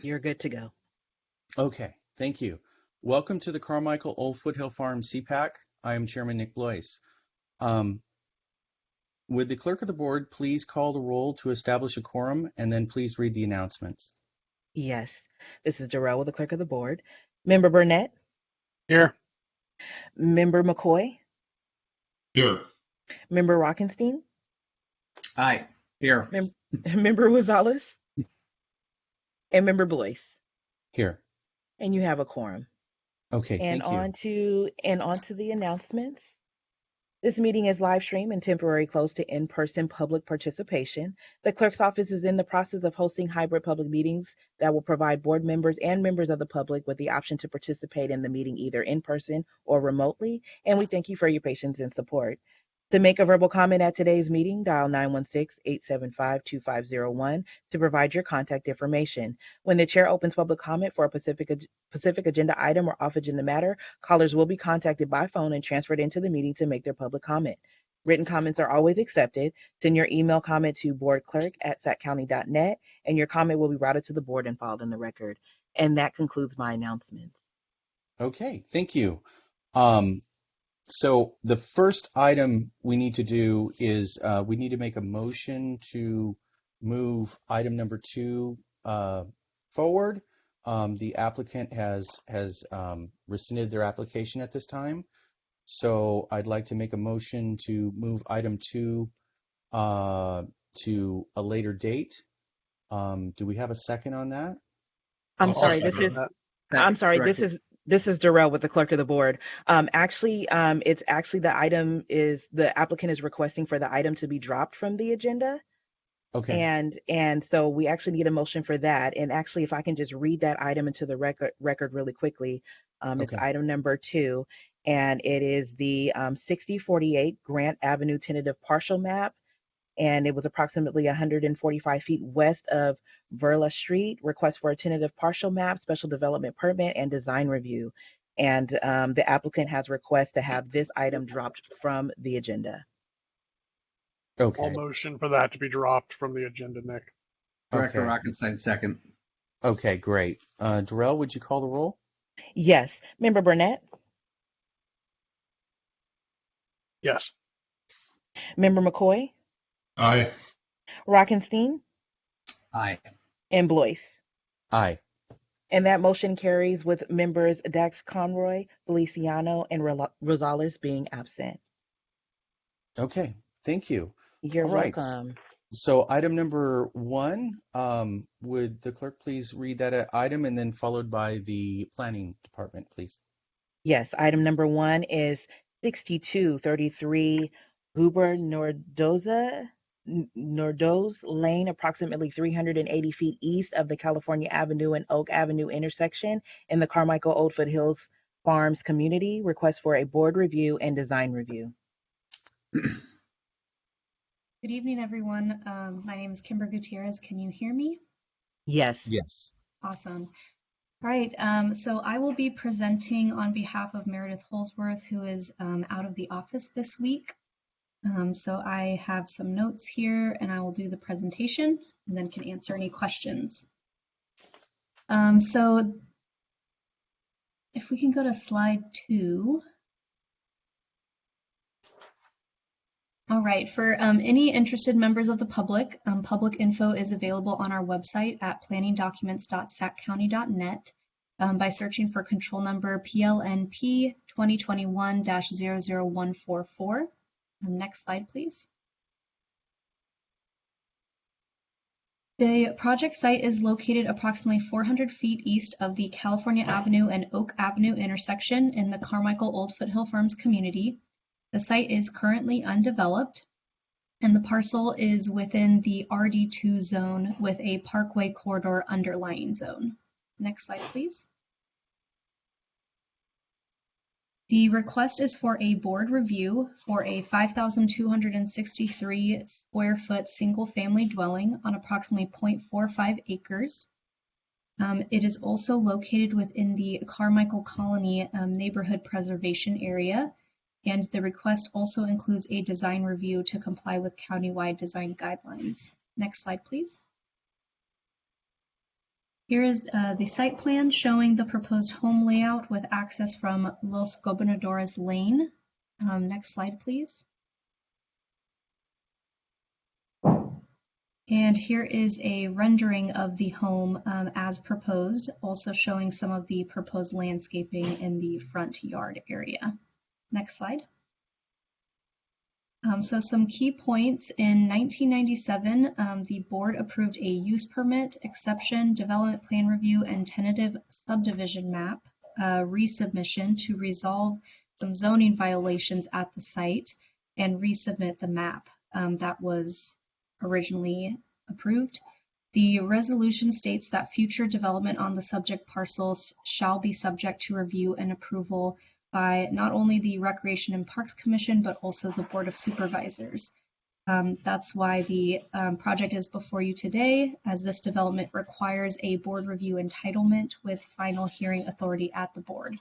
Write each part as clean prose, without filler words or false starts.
You're good to go. Okay, thank you. Welcome to the Carmichael Old Foothill Farm CPAC. I am Chairman Nick Blois. Would the clerk of the board please call the roll to establish a quorum, and then please read the announcements. Yes. This is Darrell with the clerk of the board. Member Burnett, Here. Member McCoy, Here. Member Rockenstein, Aye. Here. Member Rosales, and Member Blois. Here. And you have a quorum. Okay, And thank you. on to the announcements. This meeting is live streamed and temporarily closed to in-person public participation. The clerk's office is in the process of hosting hybrid public meetings that will provide board members and members of the public with the option to participate in the meeting either in person or remotely, and we thank you for your patience and support. To make a verbal comment at today's meeting, dial 916-875-2501 to provide your contact information. When the chair opens public comment for a specific agenda item or off-agenda matter, callers will be contacted by phone and transferred into the meeting to make their public comment. Written comments are always accepted. Send your email comment to boardclerk@saccounty.net, and your comment will be routed to the board and filed in the record. And that concludes my announcements. Okay, thank you. So the first item we need to do is we need to make a motion to move item number 2 forward. The applicant has rescinded their application at this time. So I'd like to make a motion to move item 2 to a later date. Do we have a second on that? I'm sorry, this is Darrell with the clerk of the board. It's actually the applicant is requesting for the item to be dropped from the agenda. Okay. And so we actually need a motion for that. And actually, if I can just read that item into the record really quickly, it's item number 2, and it is the 6048 Grant Avenue tentative partial map. And it was approximately 145 feet west of Verla Street. Request for a tentative partial map, special development permit, and design review. And the applicant has requested to have this item dropped from the agenda. Okay. I'll motion for that to be dropped from the agenda, Nick. Director Rockenstein, second. Okay, great. Darrell, would you call the roll? Yes. Member Burnett? Yes. Member McCoy? Aye. Rockenstein? Aye. And Blois? Aye. And that motion carries with members Dax Conroy, Feliciano, and Rosales being absent. Okay, thank you. You're All right. welcome. So item number 1, would the clerk please read that item and then followed by the planning department, please? Yes, item number 1 is 6233 Huber Nordoz Lane, approximately 380 feet east of the California Avenue and Oak Avenue intersection in the Carmichael Old Foothills Farms community. Request for a board review and design review. Good evening, everyone. My name is Kimber Gutierrez. Can you hear me? Yes. Yes. Awesome. All right, so I will be presenting on behalf of Meredith Holsworth, who is out of the office this week. So I have some notes here, and I will do the presentation and then can answer any questions. So if we can go to slide 2. All right, for any interested members of the public, public info is available on our website at planningdocuments.saccounty.net by searching for control number PLNP 2021-00144. Next slide, please. The project site is located approximately 400 feet east of the California Avenue and Oak Avenue intersection in the Carmichael Old Foothill Farms community. The site is currently undeveloped, and the parcel is within the RD2 zone with a parkway corridor underlying zone. Next slide, please. The request is for a board review for a 5,263 square foot single family dwelling on approximately 0.45 acres. It is also located within the Carmichael Colony neighborhood preservation area, and the request also includes a design review to comply with countywide design guidelines. Next slide, please. Here is the site plan showing the proposed home layout with access from Los Gobernadores Lane. Next slide, please. And here is a rendering of the home as proposed, also showing some of the proposed landscaping in the front yard area. Next slide. So some key points. In 1997, the board approved a use permit, exception, development plan review, and tentative subdivision map resubmission to resolve some zoning violations at the site and resubmit the map that was originally approved. The resolution states that future development on the subject parcels shall be subject to review and approval by not only the Recreation and Parks Commission, but also the Board of Supervisors. That's why the project is before you today, as this development requires a board review entitlement with final hearing authority at the board.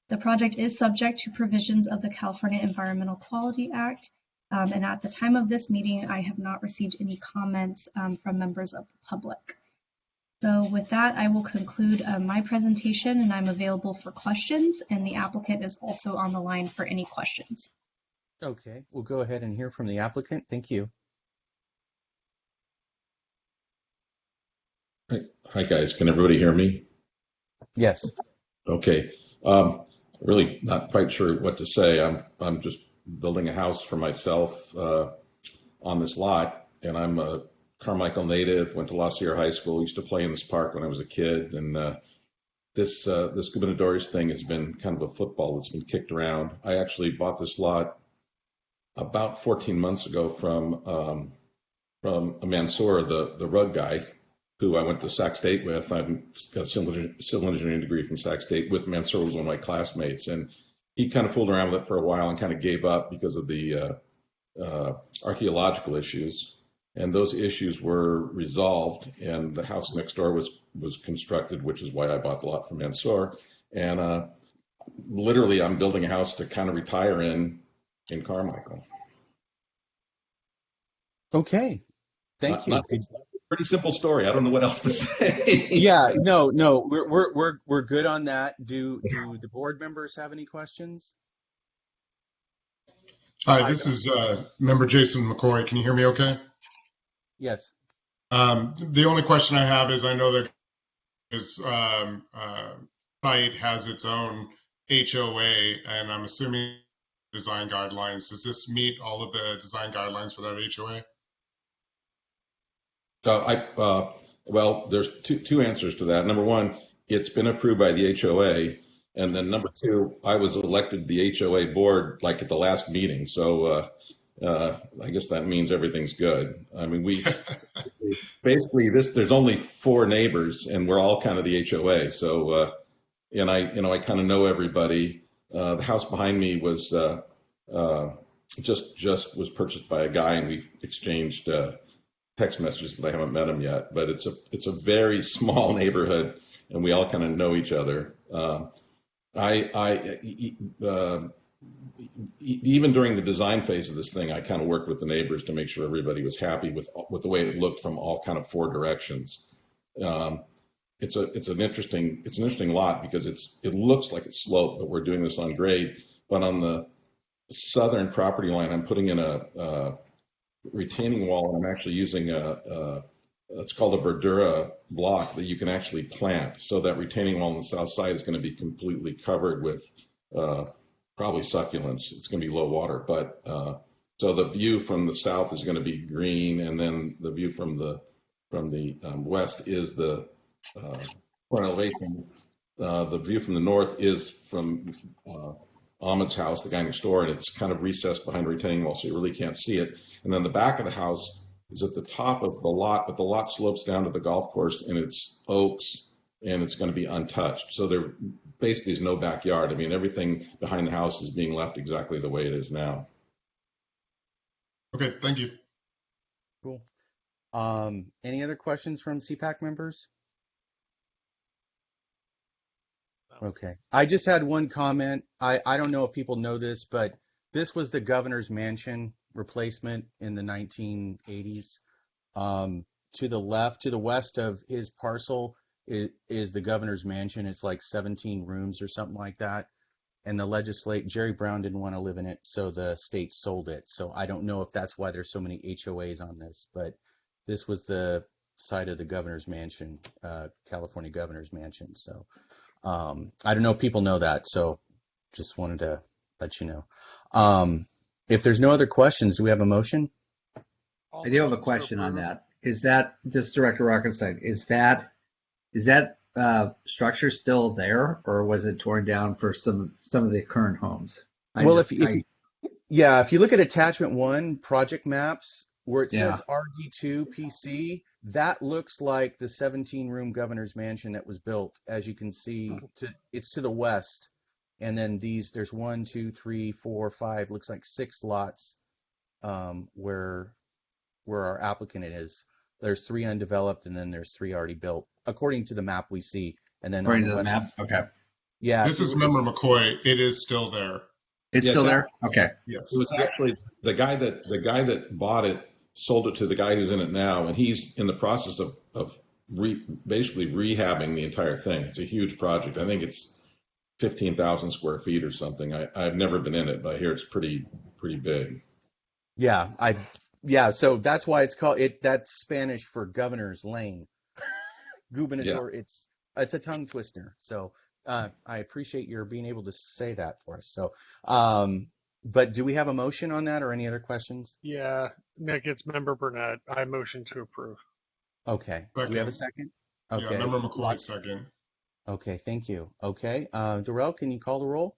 The project is subject to provisions of the California Environmental Quality Act, and at the time of this meeting, I have not received any comments from members of the public. So with that, I will conclude my presentation, and I'm available for questions, and the applicant is also on the line for any questions. Okay, we'll go ahead and hear from the applicant. Thank you. Hi guys, can everybody hear me? Yes. Okay, really not quite sure what to say. I'm just building a house for myself on this lot, and I'm a Carmichael native, went to La Sierra High School, used to play in this park when I was a kid, and this Gobernadores thing has been kind of a football that's been kicked around. I actually bought this lot about 14 months ago from Mansour, the rug guy, who I went to Sac State with. I've got a civil engineering degree from Sac State with Mansour, was one of my classmates, and he kind of fooled around with it for a while and kind of gave up because of the archaeological issues. And those issues were resolved, and the house next door was constructed, which is why I bought the lot from Mansour. And literally, I'm building a house to kind of retire in Carmichael. Okay, thank you. Pretty simple story. I don't know what else to say. Yeah, no, we're good on that. Do the board members have any questions? Hi, this is member Jason McCoy. Can you hear me okay? Yes. The only question I have is, I know that this site has its own HOA, and I'm assuming design guidelines. Does this meet all of the design guidelines for that HOA? Well, there's two answers to that. Number one, it's been approved by the HOA. And then number two, I was elected to the HOA board like at the last meeting. So I guess that means everything's good. I mean, we basically there's only 4 neighbors and we're all kind of the HOA. So, and I kind of know everybody. The house behind me was just was purchased by a guy, and we've exchanged text messages, but I haven't met him yet. But it's a very small neighborhood, and we all kind of know each other. Even during the design phase of this thing, I kind of worked with the neighbors to make sure everybody was happy with the way it looked from all kind of 4 directions. It's an interesting lot because it looks like it's sloped, but we're doing this on grade. But on the southern property line, I'm putting in a retaining wall, and I'm actually using it's called a verdura block that you can actually plant. So that retaining wall on the south side is going to be completely covered with probably succulents. It's going to be low water, but so the view from the south is going to be green, and then the view from the west is the front elevation. The view from the north is from Ahmed's house, the guy next door, and it's kind of recessed behind a retaining wall, so you really can't see it. And then the back of the house is at the top of the lot, but the lot slopes down to the golf course, and it's oaks, and it's going to be untouched. So there basically is no backyard. I mean, everything behind the house is being left exactly the way it is now. Okay, thank you. Cool. Any other questions from CPAC members? Okay. I just had one comment. I don't know if people know this, but this was the governor's mansion replacement in the 1980s. to the left, to the west of his parcel is the governor's mansion. It's like 17 rooms or something like that. And Jerry Brown didn't want to live in it, so the state sold it. So I don't know if that's why there's so many HOAs on this, but this was the side of the governor's mansion, California governor's mansion. So I don't know if people know that, so just wanted to let you know. If there's no other questions, do we have a motion? I do have a question on that. Is that, just Director Rockenstein, is that structure still there, or was it torn down for some of the current homes? If you look at attachment 1, project maps, where it says RD2 PC, that looks like the 17-room governor's mansion that was built. As you can see, it's to the west. And then there's 1, 2, 3, 4, 5, looks like 6 lots where our applicant is. There's 3 undeveloped, and then there's 3 already built, according to the map we see. And then according to the map, okay. Yeah. This is Member McCoy. It is still there. It's still there? Okay. Yes. So it's actually the guy that bought it sold it to the guy who's in it now, and he's in the process of basically rehabbing the entire thing. It's a huge project. I think it's 15,000 square feet or something. I've never been in it, but I hear it's pretty big. Yeah, so that's why it's called it. That's Spanish for governor's lane. Gubernador. Yeah. It's a tongue twister. So I appreciate your being able to say that for us. So, but do we have a motion on that or any other questions? Yeah, Nick, it's Member Burnett. I motion to approve. Okay. Do we have a second? Okay. Yeah, Member McCoy, second. Okay, thank you. Okay. Darrell, can you call the roll?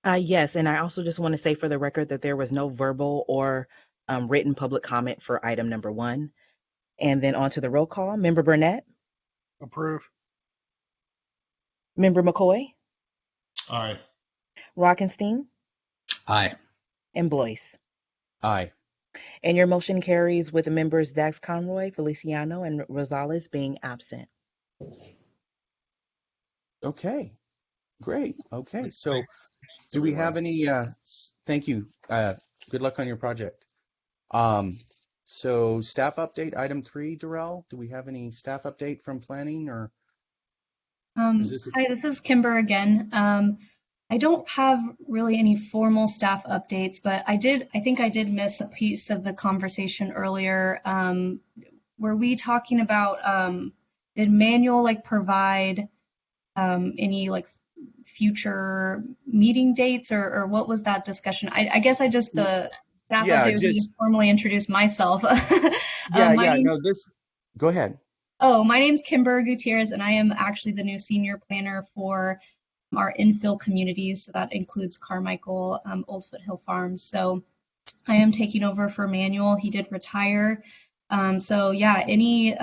Yes, and I also just want to say for the record that there was no verbal or written public comment for item number 1. And then on to the roll call. Member Burnett? Approve. Member McCoy? Aye. Rockenstein? Aye. And Blois? Aye. And your motion carries with the members Dax Conroy, Feliciano, and Rosales being absent. Okay, great. Okay, so do we have any, thank you. Good luck on your project. So staff update, item 3, Darrell, do we have any staff update from planning or? Hi, this is Kimber again. I don't have really any formal staff updates, but I think I did miss a piece of the conversation earlier. Were we talking about, did Manuel provide any future meeting dates or what was that discussion? I guess I just staff update would formally introduce myself. Go ahead. Oh, my name's Kimber Gutierrez, and I am actually the new senior planner for our infill communities. So that includes Carmichael, Old Foothill Farms. So I am taking over for Manuel. He did retire. So yeah, any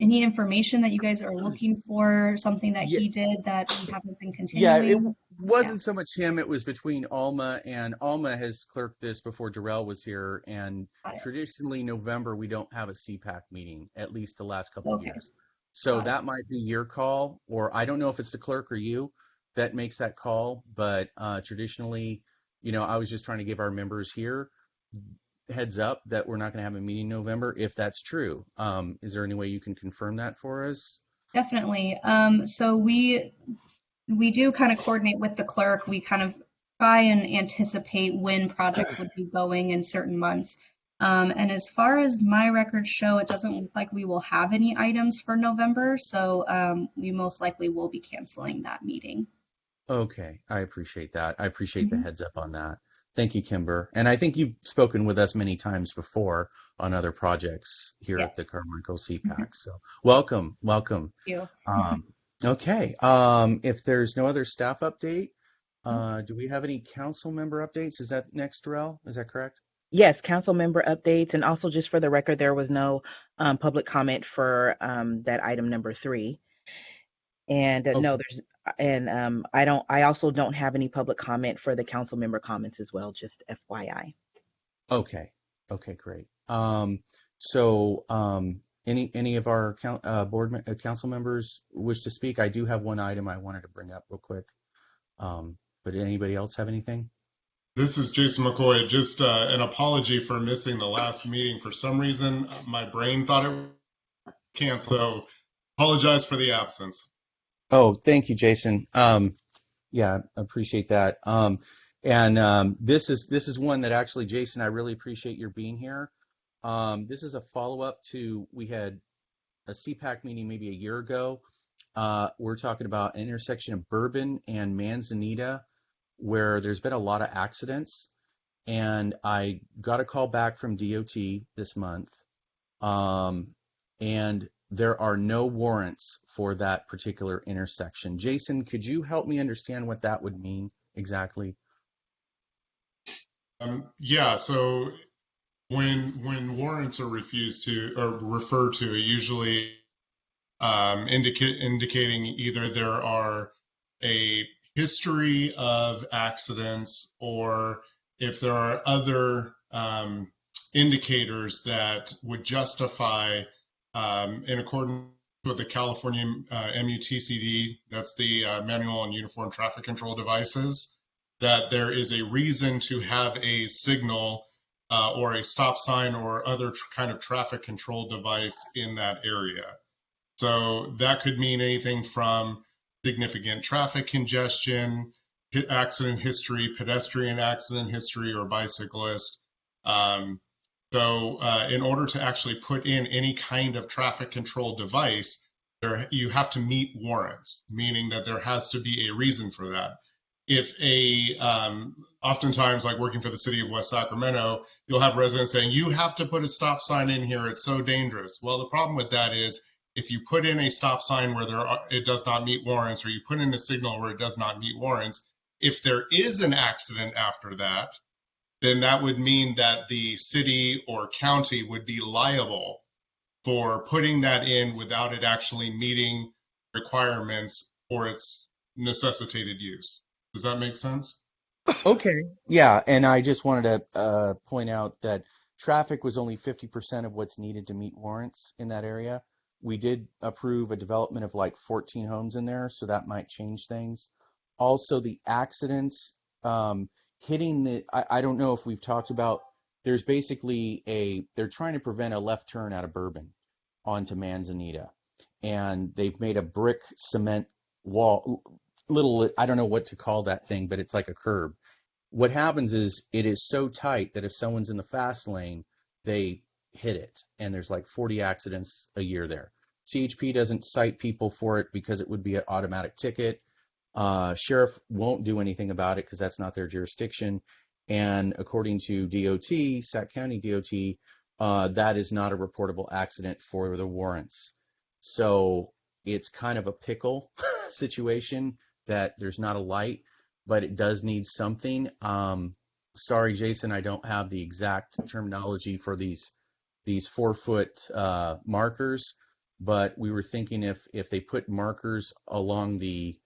information that you guys are looking for, something that he did that we haven't been continuing? Yeah, it wasn't so much him. It was between Alma, and Alma has clerked this before Darrell was here. And traditionally, November, we don't have a CPAC meeting, at least the last couple of years. So that might be your call, or I don't know if it's the clerk or you that makes that call. But traditionally, I was just trying to give our members here heads up that we're not going to have a meeting in November, if that's true. Is there any way you can confirm that for us? Definitely. So we do kind of coordinate with the clerk. We kind of try and anticipate when projects would be going in certain months. And as far as my records show, it doesn't look like we will have any items for November. So we most likely will be canceling that meeting. Okay, I appreciate that. I appreciate the heads up on that. Thank you, Kimber. And I think you've spoken with us many times before on other projects here at the Carmichael CPAC. So welcome. Thank you. Okay. If there's no other staff update, do we have any council member updates? Is that next, Darrell? Is that correct? Yes, council member updates. And also just for the record, there was no public comment for that item number 3. And no, there's, and I also don't have any public comment for the council member comments as well, just FYI. Okay, great. So any of our council members wish to speak? I do have one item I wanted to bring up real quick. But anybody else have anything? This is Jason McCoy. Just an apology for missing the last meeting. For some reason, my brain thought it canceled. So apologize for the absence. Oh, thank you, Jason. Yeah, I appreciate that. This is one that actually, Jason, I really appreciate your being here. This is a follow-up to, we had a CPAC meeting maybe a year ago. We're talking about an intersection of Bourbon and Manzanita where there's been a lot of accidents. And I got a call back from DOT this month. And there are no warrants for that particular intersection. Jason, could you help me understand what that would mean exactly? Yeah, so when warrants are refused to or referred to, usually indicating either there are a history of accidents or if there are other indicators that would justify, in accordance with the California MUTCD, that's the Manual on Uniform Traffic Control Devices, that there is a reason to have a signal or a stop sign or other kind of traffic control device in that area. So that could mean anything from significant traffic congestion, accident history, pedestrian accident history, or bicyclist. So in order to actually put in any kind of traffic control device, you have to meet warrants, meaning that there has to be a reason for that. If oftentimes, like working for the city of West Sacramento, you'll have residents saying, you have to put a stop sign in here, it's so dangerous. Well, the problem with that is if you put in a stop sign where it does not meet warrants, or you put in a signal where it does not meet warrants, if there is an accident after that, then that would mean that the city or county would be liable for putting that in without it actually meeting requirements for its necessitated use. Does that make sense? Okay. Yeah, and I just wanted to point out that traffic was only 50% of what's needed to meet warrants in that area. We did approve a development of like 14 homes in there, so that might change things. Also, the accidents hitting the, I don't know if we've talked about, there's basically they're trying to prevent a left turn out of Bourbon onto Manzanita. And they've made a brick cement wall, I don't know what to call that thing, but it's like a curb. What happens is it is so tight that if someone's in the fast lane, they hit it. And there's like 40 accidents a year there. CHP doesn't cite people for it because it would be an automatic ticket. Sheriff won't do anything about it because that's not their jurisdiction. And according to DOT, Sac County DOT, that is not a reportable accident for the warrants. So it's kind of a pickle situation that there's not a light, but it does need something. Sorry, Jason, I don't have the exact terminology for these 4-foot markers, but we were thinking if they put markers along the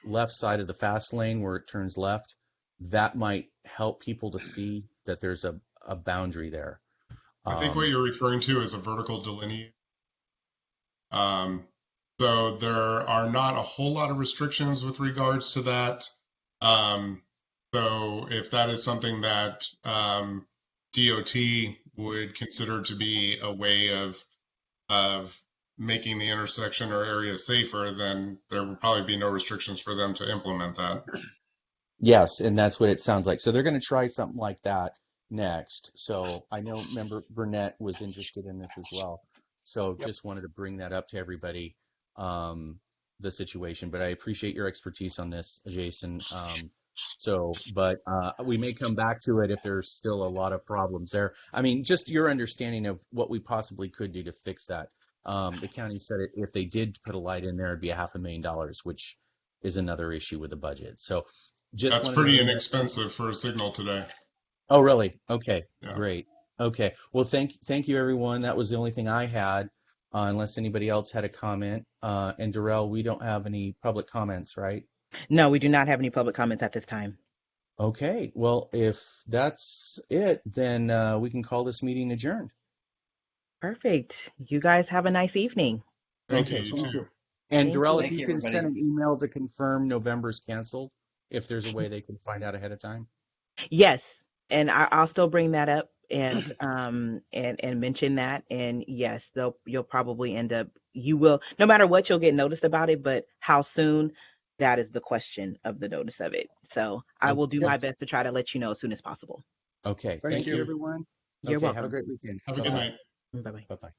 left side of the fast lane where it turns left, that might help people to see that there's a boundary there. I think what you're referring to is a vertical delineation. So there are not a whole lot of restrictions with regards to that. So if that is something that DOT would consider to be a way of making the intersection or area safer, then there would probably be no restrictions for them to implement that. Yes, and that's what it sounds like. So they're going to try something like that next. So I know member Burnett was interested in this as well. So just wanted to bring that up to everybody, the situation. But I appreciate your expertise on this, Jason. But we may come back to it if there's still a lot of problems there. I mean, just your understanding of what we possibly could do to fix that. The county said if they did put a light in there, it'd be $500,000, which is another issue with the budget. So that's pretty inexpensive for a signal today. Oh, really? Okay, yeah. Great. Okay, well, thank you, everyone. That was the only thing I had, unless anybody else had a comment. And Darrell, we don't have any public comments, right? No, we do not have any public comments at this time. Okay, well, if that's it, then we can call this meeting adjourned. Perfect. You guys have a nice evening. Thank you. And Darrell, if you can send an email to confirm November's canceled, if there's a way they can find out ahead of time. Yes, and I'll still bring that up and mention that. And yes, you'll probably end up, you will, no matter what, you'll get noticed about it. But how soon? That is the question of the notice of it. So I will do Okay. my best to try to let you know as soon as possible. Okay. Thank Thank you, you. everyone. You're Okay. welcome. Have a great weekend. Have a good night. Bye bye. Bye bye.